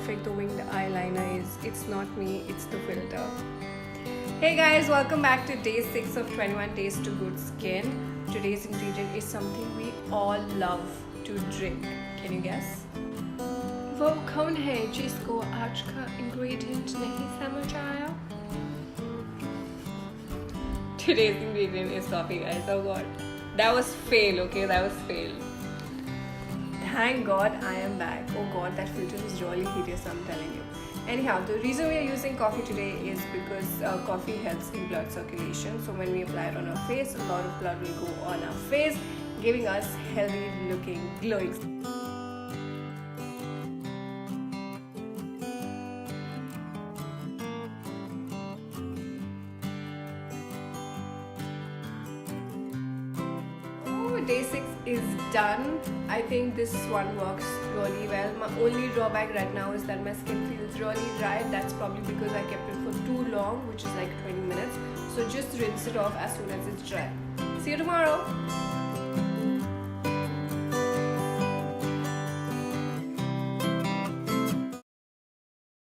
perfect the winged eyeliner is. It's not me, it's the filter. Hey guys, welcome back to day 6 of 21 days to good skin. Today's ingredient is something we all love to drink. Can you guess? वो कौन है जिसको आज का ingredient नहीं समझ आया? Today's ingredient is coffee, guys. Oh god, that was fail. Okay, that was fail. Thank God I am back. Oh god, that filter is really hideous, I'm telling you. Anyhow, the reason we are using coffee today is because coffee helps in blood circulation. So when we apply it on our face, a lot of blood will go on our face, giving us healthy looking glowing skin. Day 6 is done. I think this one works really well. My only drawback right now is that my skin feels really dry. That's probably because I kept it for too long, which is like 20 minutes. So just rinse it off as soon as it's dry. See you tomorrow.